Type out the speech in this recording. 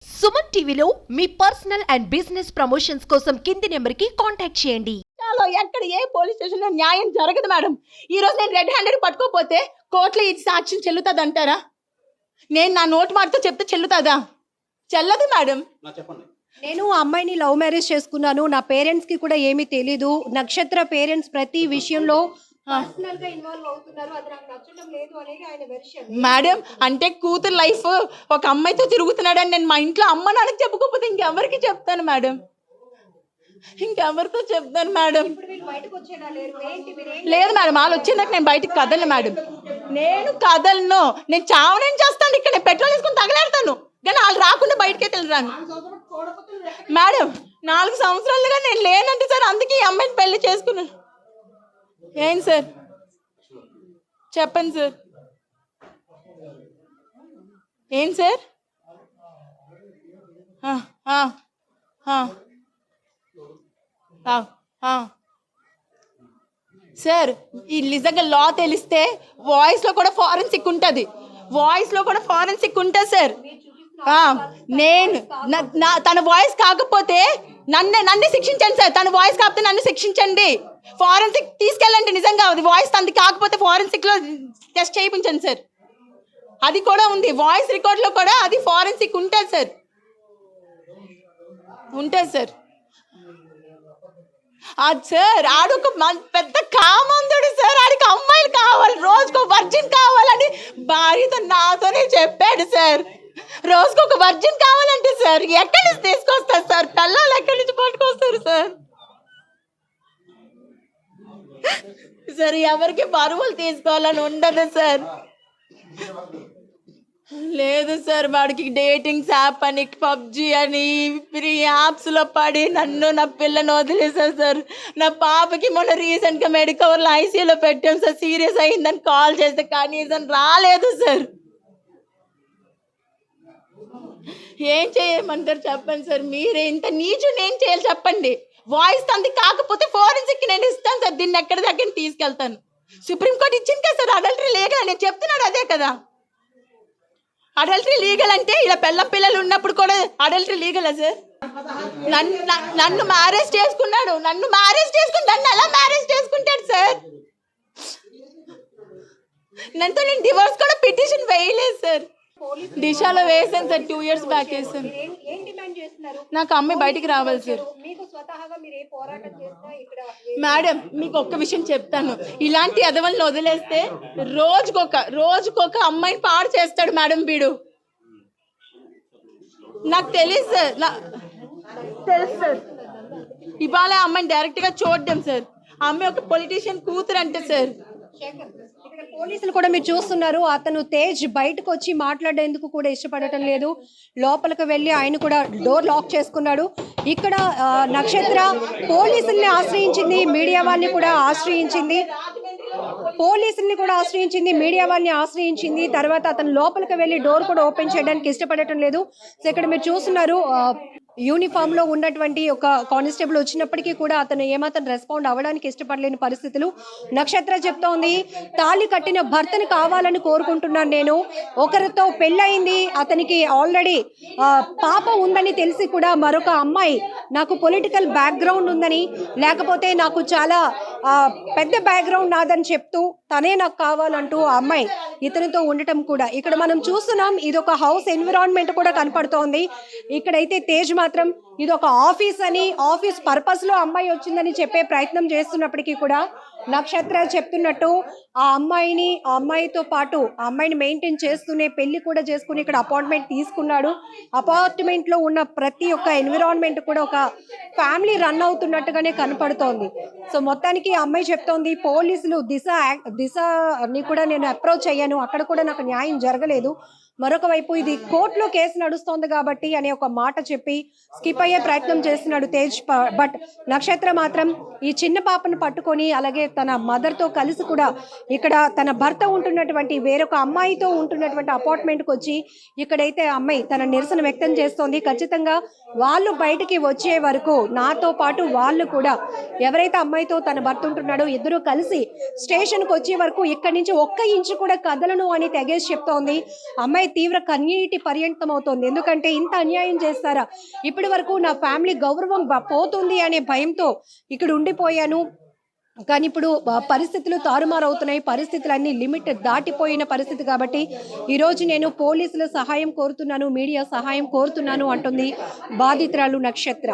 సుమన్ టీవీలో మీ personal and business promotions కోసం కింది నెంబర్కి కాంటాక్ట్ చేయండి. ఎక్కడ ఏ పోలీస్ స్టేషన్ లో న్యాయం జరగదు మేడం. ఈ రోజు నేను రెడ్ హ్యాండెడ్ పట్టుకోపోతే కోర్టులో ఇది సాక్ష్యం చెల్లుతుంది అంటారా? నేను నా నోటి మాటతో చెప్తే చెల్లుతుందా? చెల్లదు మేడం. నేను అమ్మాయిని లవ్ మ్యారేజ్ చేసుకున్నాను. నా పేరెంట్స్ కి కూడా ఏమీ తెలీదు. నక్షత్ర పేరెంట్స్ ప్రతి విషయంలో పర్సనల్ గా ఇన్వాల్వ్ అవుతున్నారు. అది నాకు నచ్చడం లేదు అనేది ఆయన వెర్షన్. మేడం అంటే కూతురు లైఫ్ ఒక అమ్మాయితో తిరుగుతున్నాడని నేను మా ఇంట్లో అమ్మ నాన్నకి చెప్పుకోకపోతే ఇంకెవరికి చెప్తాను మేడం? ఇంకెవరితో చెప్తాను మేడం? లేదు మేడం, వాళ్ళు వచ్చేందుకు నేను బయటకు కదలను మేడం. నేను కదలను, నేను చావనేం చేస్తాను. ఇక్కడ నేను పెట్రోల్ వేసుకుని తగలేడతాను కానీ వాళ్ళు రాకుండా బయటకే వెళ్ళరాను మేడం. 4 సంవత్సరాలుగా నేను లేనంటే సార్, అందుకే ఈ అమ్మాయిని పెళ్లి చేసుకున్నాను. ఏం సార్ చెప్పండి సార్, ఏం సార్? సార్ ఈ నిజంగా లా తెలిస్తే వాయిస్లో కూడా ఫారెన్సిక్ ఉంటుంది, వాయిస్లో కూడా ఫారెన్సిక్ ఉంటుంది సార్. నేను తన వాయిస్ కాకపోతే నన్ను శిక్షించండి సార్. తన వాయిస్ కాకపోతే నన్ను శిక్షించండి. ఫారెన్సిక్ తీసుకెళ్ళండి. నిజంగా అది వాయిస్ తనది కాకపోతే ఫారెన్సిక్లో టెస్ట్ చేయించండి సార్. అది కూడా ఉంది, వాయిస్ రికార్డ్లో కూడా అది ఫారెన్సిక్ ఉంటుంది సార్, ఉంటుంది సార్. అది సార్ ఆడొక పెద్ద కామందుడు సార్. ఆడికి అమ్మాయిలు కావాలి, రోజుకు వర్జిన్ కావాలని భార్యతో నాతోనే చెప్పాడు సార్. రోజుకు ఒక వర్జిన్ కావాలంటే సార్ ఎక్కడి నుంచి తీసుకొస్తారు సార్? పిల్లలు ఎక్కడి నుంచి పట్టుకొస్తారు సార్? సార్ ఎవరికి బరువులు తీసుకోవాలని ఉండదు సార్. లేదు సార్, వాడికి డేటింగ్స్ యాప్ అని, పబ్జి అని, ఫ్రీ యాప్స్లో పడి నన్ను నా పిల్లని వదిలేసారు సార్. నా పాపకి మొన్న రీసెంట్గా మెడికవర్లో ఐసీయూలో పెట్టాం సార్. సీరియస్ అయిందని కాల్ చేస్తే కనీసం రాలేదు సార్. ఏం చేయమంటారు చెప్పండి సార్? మీరే ఇంత నీచుని ఏం చేయాలి చెప్పండి? వాయిస్ తంది కాకపోతే ఫోరెన్సిక్ నేను ఇస్తాను సార్. దీన్ని ఎక్కడి దగ్గర తీసుకెళ్తాను. సుప్రీంకోర్టు ఇచ్చింది కదా సార్ అడల్టరీ లీగల్ అని. చెప్తున్నాడు అదే కదా, అడల్టరీ లీగల్ అంటే ఇలా పిల్లలు ఉన్నప్పుడు కూడా అడల్టరీ లీగలా సార్? నన్ను మ్యారేజ్ చేసుకున్నాడు, నన్ను ఎలా మ్యారేజ్ చేసుకుంటాడు సార్? నన్నుతో నేను డివోర్స్ కూడా పిటిషన్ వేయలేదు సార్. దిశాలో వేసాను సార్, 2 years బ్యాక్ వేసాను. నాకు అమ్మాయి బయటికి రావాలి సార్. మేడం మీకు ఒక్క విషయం చెప్తాను, ఇలాంటి ఎదవల్ని వదిలేస్తే రోజుకొక అమ్మాయిని పాడు చేస్తాడు మేడం వీడు. నాకు తెలుసు సార్, తెలుసు సార్. ఇవాళ అమ్మాయిని డైరెక్ట్గా చూడడం సార్. ఆ అమ్మాయి ఒక పొలిటీషియన్ కూతురు అంటే సార్. పోలీసులు కూడా మీరు చూస్తున్నారు, అతను తేజ్ బయటకు వచ్చి మాట్లాడేందుకు కూడా ఇష్టపడటం లేదు. లోపలికి వెళ్ళి ఆయన కూడా డోర్ లాక్ చేసుకున్నాడు. ఇక్కడ నక్షత్ర పోలీసుల్ని ఆశ్రయించింది, మీడియా వాళ్ళని కూడా ఆశ్రయించింది, మీడియా వాళ్ళని ఆశ్రయించింది. తర్వాత అతను లోపలికి వెళ్ళి డోర్ కూడా ఓపెన్ చేయడానికి ఇష్టపడటం లేదు. సో ఇక్కడ మీరు చూస్తున్నారు, యూనిఫామ్ లో ఉన్నటువంటి ఒక కానిస్టేబుల్ వచ్చినప్పటికీ కూడా అతను ఏమాత్రం రెస్పాండ్ అవ్వడానికి ఇష్టపడలేని పరిస్థితులు. నక్షత్ర చెప్తోంది, తాళి కట్టిన భర్తను కావాలని కోరుకుంటున్నాను. నేను ఒకరితో పెళ్ళయింది, అతనికి ఆల్రెడీ పాప ఉందని తెలిసి కూడా మరొక అమ్మాయి నాకు పొలిటికల్ బ్యాక్గ్రౌండ్ ఉందని, లేకపోతే నాకు చాలా పెద్ద బ్యాక్గ్రౌండ్ నాదని చెప్తూ తనే నాకు కావాలంటూ ఆ అమ్మాయి ఇతనితో ఉండటం కూడా ఇక్కడ మనం చూస్తున్నాం. ఇది ఒక హౌస్ ఎన్విరాన్మెంట్ కూడా కనపడుతోంది. ఇక్కడైతే తేజ్ మాత్రం ఇది ఒక ఆఫీస్ అని, ఆఫీస్ పర్పస్ లో అమ్మాయి వచ్చిందని చెప్పే ప్రయత్నం చేస్తున్నప్పటికీ కూడా నక్షత్ర చెప్తున్నట్టు ఆ అమ్మాయితో పాటు ఆ అమ్మాయిని మెయింటైన్ చేస్తూనే పెళ్లి కూడా చేసుకుని ఇక్కడ అపార్ట్మెంట్ తీసుకున్నాడు. అపార్ట్మెంట్ లో ఉన్న ప్రతి ఒక్క ఎన్విరాన్మెంట్ కూడా ఒక ఫ్యామిలీ రన్ అవుతున్నట్టుగానే కనపడుతోంది. సో మొత్తానికి ఆ అమ్మాయి చెప్తోంది, పోలీసులు దిశని కూడా నేను అప్రోచ్ అయ్యాను, అక్కడ కూడా నాకు న్యాయం జరగలేదు. మరొక వైపు ఇది కోర్టులో కేసు నడుస్తోంది కాబట్టి అనే ఒక మాట చెప్పి స్కిప్ అయ్యే ప్రయత్నం చేస్తున్నాడు తేజ్. బట్ నక్షత్ర మాత్రం ఈ చిన్న పాపను పట్టుకొని అలాగే తన మదర్తో కలిసి కూడా ఇక్కడ తన భర్త ఉంటున్నటువంటి వేరొక అమ్మాయితో ఉంటున్నటువంటి అపార్ట్మెంట్కి వచ్చి ఇక్కడైతే అమ్మాయి తన నిరసన వ్యక్తం చేస్తోంది. ఖచ్చితంగా వాళ్ళు బయటికి వచ్చే వరకు నాతో పాటు వాళ్ళు కూడా ఎవరైతే అమ్మాయితో తన భర్త ఉంటున్నాడో ఇద్దరు కలిసి స్టేషన్కి వచ్చే వరకు ఇక్కడి నుంచి ఒక్క ఇంచు కూడా కదలను అని తెగేసి చెప్తోంది. అమ్మాయి తీవ్ర కన్నీటి పర్యంతం అవుతోంది. ఎందుకంటే ఇంత అన్యాయం చేస్తారా, ఇప్పటి వరకు నా ఫ్యామిలీ గౌరవం పోతుంది అనే భయంతో ఇక్కడ ఉండిపోయాను, కానీ ఇప్పుడు పరిస్థితులు తారుమారవుతున్నాయి, పరిస్థితులన్నీ లిమిట్ దాటిపోయిన పరిస్థితి కాబట్టి ఈరోజు నేను పోలీసుల సహాయం కోరుతున్నాను, మీడియా సహాయం కోరుతున్నాను అంటుంది బాధితురాలు నక్షత్ర.